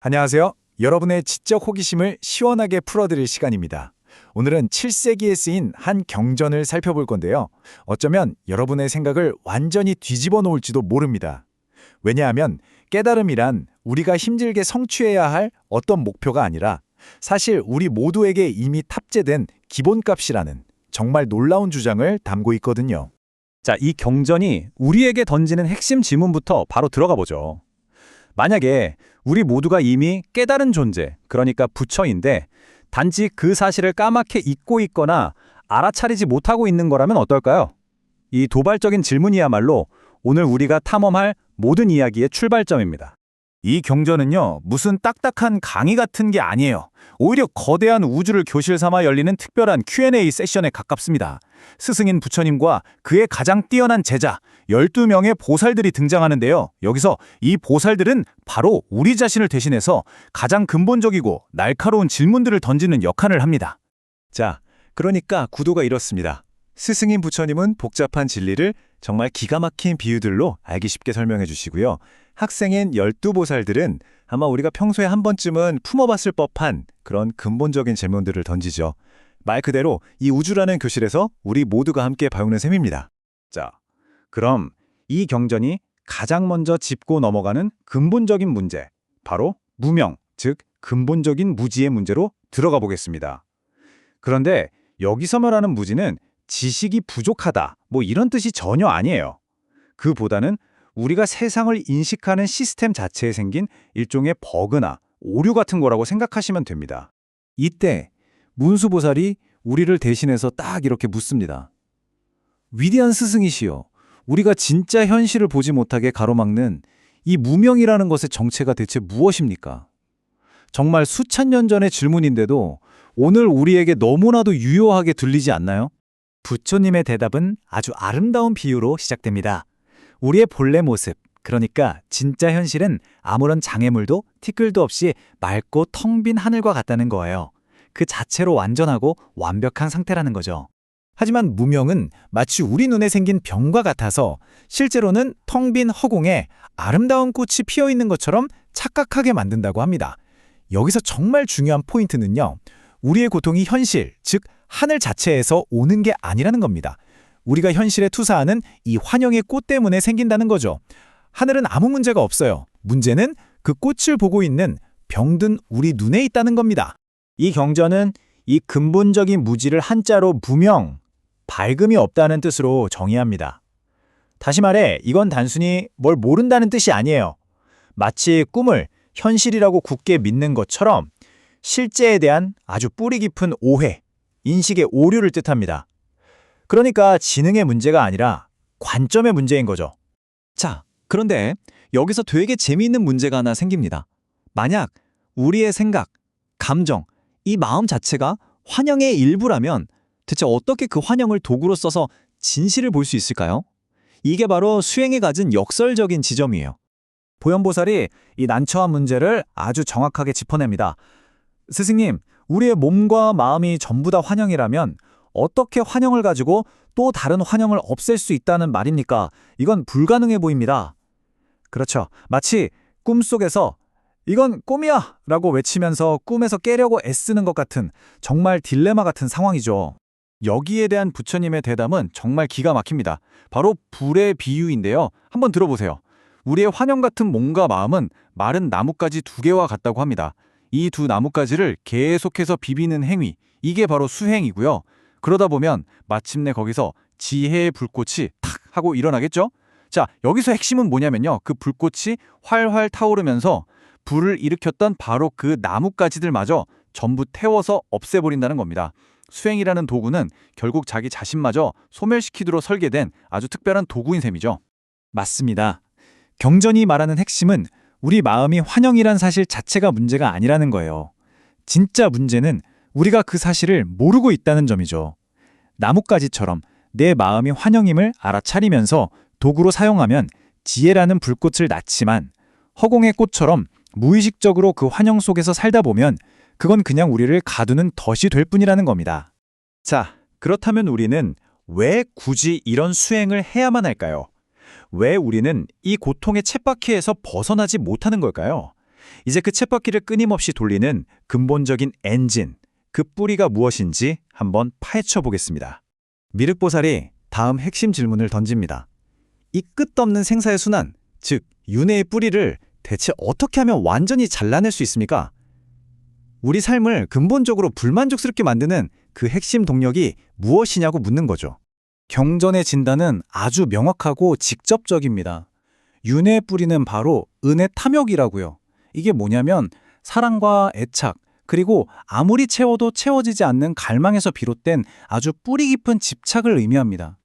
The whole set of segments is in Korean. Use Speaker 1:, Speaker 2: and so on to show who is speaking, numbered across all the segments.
Speaker 1: 안녕하세요. 여러분의 지적 호기심을 시원하게 풀어드릴 시간입니다. 오늘은 7세기에 쓰인 한 경전을 살펴볼 건데요. 어쩌면 여러분의 생각을 완전히 뒤집어 놓을지도 모릅니다. 왜냐하면 깨달음이란 우리가 힘들게 성취해야 할 어떤 목표가 아니라 사실 우리 모두에게 이미 탑재된 기본값이라는 정말 놀라운 주장을 담고 있거든요.
Speaker 2: 자, 이 경전이 우리에게 던지는 핵심 질문부터 바로 들어가 보죠. 만약에 우리 모두가 이미 깨달은 존재, 그러니까 부처인데 단지 그 사실을 까맣게 잊고 있거나 알아차리지 못하고 있는 거라면 어떨까요? 이 도발적인 질문이야말로 오늘 우리가 탐험할 모든 이야기의 출발점입니다.
Speaker 1: 이 경전은요, 무슨 딱딱한 강의 같은 게 아니에요. 오히려 거대한 우주를 교실 삼아 열리는 특별한 Q&A 세션에 가깝습니다. 스승인 부처님과 그의 가장 뛰어난 제자 12명의 보살들이 등장하는데요. 여기서 이 보살들은 바로 우리 자신을 대신해서 가장 근본적이고 날카로운 질문들을 던지는 역할을 합니다.
Speaker 2: 자, 그러니까 구도가 이렇습니다. 스승인 부처님은 복잡한 진리를 정말 기가 막힌 비유들로 알기 쉽게 설명해 주시고요. 학생인 12보살들은 아마 우리가 평소에 한 번쯤은 품어봤을 법한 그런 근본적인 질문들을 던지죠. 말 그대로 이 우주라는 교실에서 우리 모두가 함께 배우는 셈입니다. 자, 그럼 이 경전이 가장 먼저 짚고 넘어가는 근본적인 문제, 바로 무명, 즉 근본적인 무지의 문제로 들어가 보겠습니다. 그런데 여기서 말하는 무지는 지식이 부족하다, 이런 뜻이 전혀 아니에요. 그보다는 우리가 세상을 인식하는 시스템 자체에 생긴 일종의 버그나 오류 같은 거라고 생각하시면 됩니다. 이때 문수보살이 우리를 대신해서 딱 이렇게 묻습니다. 위대한 스승이시여, 우리가 진짜 현실을 보지 못하게 가로막는 이 무명이라는 것의 정체가 대체 무엇입니까? 정말 수천 년 전의 질문인데도 오늘 우리에게 너무나도 유효하게 들리지 않나요?
Speaker 1: 부처님의 대답은 아주 아름다운 비유로 시작됩니다. 우리의 본래 모습, 그러니까 진짜 현실은 아무런 장애물도 티끌도 없이 맑고 텅 빈 하늘과 같다는 거예요. 그 자체로 완전하고 완벽한 상태라는 거죠. 하지만 무명은 마치 우리 눈에 생긴 병과 같아서 실제로는 텅 빈 허공에 아름다운 꽃이 피어 있는 것처럼 착각하게 만든다고 합니다. 여기서 정말 중요한 포인트는요, 우리의 고통이 현실, 즉 하늘 자체에서 오는 게 아니라는 겁니다. 우리가 현실에 투사하는 이 환영의 꽃 때문에 생긴다는 거죠. 하늘은 아무 문제가 없어요. 문제는 그 꽃을 보고 있는 병든 우리 눈에 있다는 겁니다. 이 경전은 이 근본적인 무지를 한자로 무명, 밝음이 없다는 뜻으로 정의합니다. 다시 말해, 이건 단순히 뭘 모른다는 뜻이 아니에요. 마치 꿈을 현실이라고 굳게 믿는 것처럼 실제에 대한 아주 뿌리 깊은 오해, 인식의 오류를 뜻합니다. 그러니까 지능의 문제가 아니라 관점의 문제인 거죠.
Speaker 2: 자, 그런데 여기서 되게 재미있는 문제가 하나 생깁니다. 만약 우리의 생각, 감정, 이 마음 자체가 환영의 일부라면 대체 어떻게 그 환영을 도구로 써서 진실을 볼 수 있을까요? 이게 바로 수행이 가진 역설적인 지점이에요.
Speaker 1: 보현보살이 이 난처한 문제를 아주 정확하게 짚어냅니다. 스승님, 우리의 몸과 마음이 전부 다 환영이라면 어떻게 환영을 가지고 또 다른 환영을 없앨 수 있다는 말입니까? 이건 불가능해 보입니다. 그렇죠. 마치 꿈속에서 이건 꿈이야! 라고 외치면서 꿈에서 깨려고 애쓰는 것 같은 정말 딜레마 같은 상황이죠. 여기에 대한 부처님의 대답은 정말 기가 막힙니다. 바로 불의 비유인데요. 한번 들어보세요. 우리의 환영 같은 몸과 마음은 마른 나뭇가지 2개와 같다고 합니다. 이 2 나뭇가지를 계속해서 비비는 행위, 이게 바로 수행이고요. 그러다 보면 마침내 거기서 지혜의 불꽃이 탁 하고 일어나겠죠? 자, 여기서 핵심은 뭐냐면요. 그 불꽃이 활활 타오르면서 불을 일으켰던 바로 그 나뭇가지들마저 전부 태워서 없애버린다는 겁니다. 수행이라는 도구는 결국 자기 자신마저 소멸시키도록 설계된 아주 특별한 도구인 셈이죠.
Speaker 2: 맞습니다. 경전이 말하는 핵심은 우리 마음이 환영이란 사실 자체가 문제가 아니라는 거예요. 진짜 문제는 우리가 그 사실을 모르고 있다는 점이죠. 나뭇가지처럼 내 마음이 환영임을 알아차리면서 도구로 사용하면 지혜라는 불꽃을 낳지만 허공의 꽃처럼 무의식적으로 그 환영 속에서 살다 보면 그건 그냥 우리를 가두는 덫이 될 뿐이라는 겁니다. 자, 그렇다면 우리는 왜 굳이 이런 수행을 해야만 할까요? 왜 우리는 이 고통의 쳇바퀴에서 벗어나지 못하는 걸까요?
Speaker 1: 이제 그 쳇바퀴를 끊임없이 돌리는 근본적인 엔진, 그 뿌리가 무엇인지 한번 파헤쳐 보겠습니다. 미륵보살이 다음 핵심 질문을 던집니다. 이 끝없는 생사의 순환, 즉 윤회의 뿌리를 대체 어떻게 하면 완전히 잘라낼 수 있습니까? 우리 삶을 근본적으로 불만족스럽게 만드는 그 핵심 동력이 무엇이냐고 묻는 거죠. 경전의 진단은 아주 명확하고 직접적입니다. 윤회의 뿌리는 바로 은혜 탐욕이라고요. 이게 뭐냐면 사랑과 애착, 그리고 아무리 채워도 채워지지 않는 갈망에서 비롯된 아주 뿌리 깊은 집착을 의미합니다.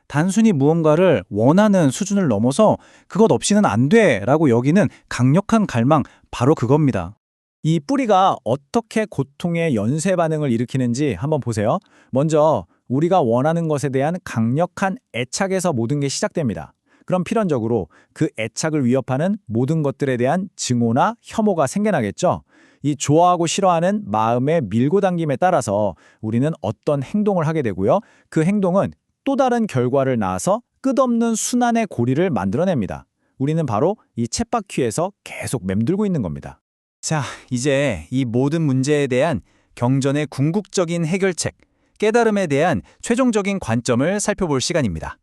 Speaker 1: 단순히 무언가를 원하는 수준을 넘어서 그것 없이는 안 돼라고 여기는 강력한 갈망, 바로 그겁니다. 이 뿌리가 어떻게 고통의 연쇄 반응을 일으키는지 한번 보세요. 먼저 우리가 원하는 것에 대한 강력한 애착에서 모든 게 시작됩니다. 그럼 필연적으로 그 애착을 위협하는 모든 것들에 대한 증오나 혐오가 생겨나겠죠. 이 좋아하고 싫어하는 마음의 밀고 당김에 따라서 우리는 어떤 행동을 하게 되고요. 그 행동은 또 다른 결과를 낳아서 끝없는 순환의 고리를 만들어냅니다. 우리는 바로 이 쳇바퀴에서 계속 맴돌고 있는 겁니다. 자, 이제 이 모든 문제에 대한 경전의 궁극적인 해결책, 깨달음에 대한 최종적인 관점을 살펴볼 시간입니다.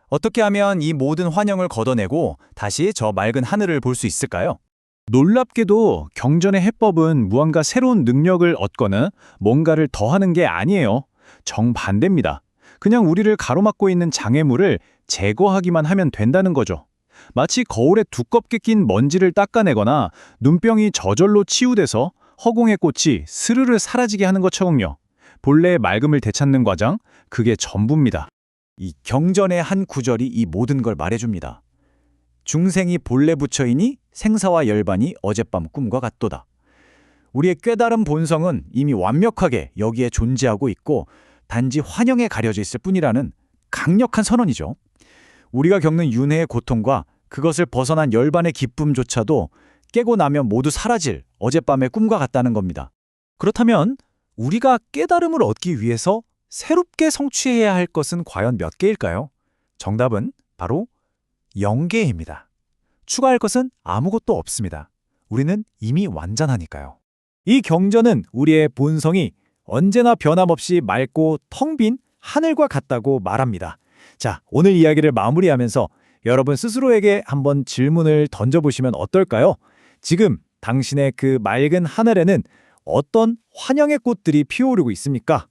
Speaker 1: 어떻게 하면 이 모든 환영을 걷어내고 다시 저 맑은 하늘을 볼 수 있을까요? 놀랍게도 경전의 해법은 무언가 새로운 능력을 얻거나 뭔가를 더하는 게 아니에요. 정반대입니다. 그냥 우리를 가로막고 있는 장애물을 제거하기만 하면 된다는 거죠. 마치 거울에 두껍게 낀 먼지를 닦아내거나 눈병이 저절로 치유돼서 허공의 꽃이 스르르 사라지게 하는 것처럼요. 본래의 맑음을 되찾는 과정, 그게 전부입니다. 이 경전의 한 구절이 이 모든 걸 말해줍니다. 중생이 본래 부처이니 생사와 열반이 어젯밤 꿈과 같도다. 우리의 깨달은 본성은 이미 완벽하게 여기에 존재하고 있고 단지 환영에 가려져 있을 뿐이라는 강력한 선언이죠. 우리가 겪는 윤회의 고통과 그것을 벗어난 열반의 기쁨조차도 깨고 나면 모두 사라질 어젯밤의 꿈과 같다는 겁니다. 그렇다면 우리가 깨달음을 얻기 위해서 새롭게 성취해야 할 것은 과연 몇 개일까요? 정답은 바로 0개입니다. 추가할 것은 아무것도 없습니다. 우리는 이미 완전하니까요. 이 경전은 우리의 본성이 언제나 변함없이 맑고 텅 빈 하늘과 같다고 말합니다. 자, 오늘 이야기를 마무리하면서 여러분 스스로에게 한번 질문을 던져보시면 어떨까요? 지금 당신의 그 맑은 하늘에는 어떤 환영의 꽃들이 피어오르고 있습니까?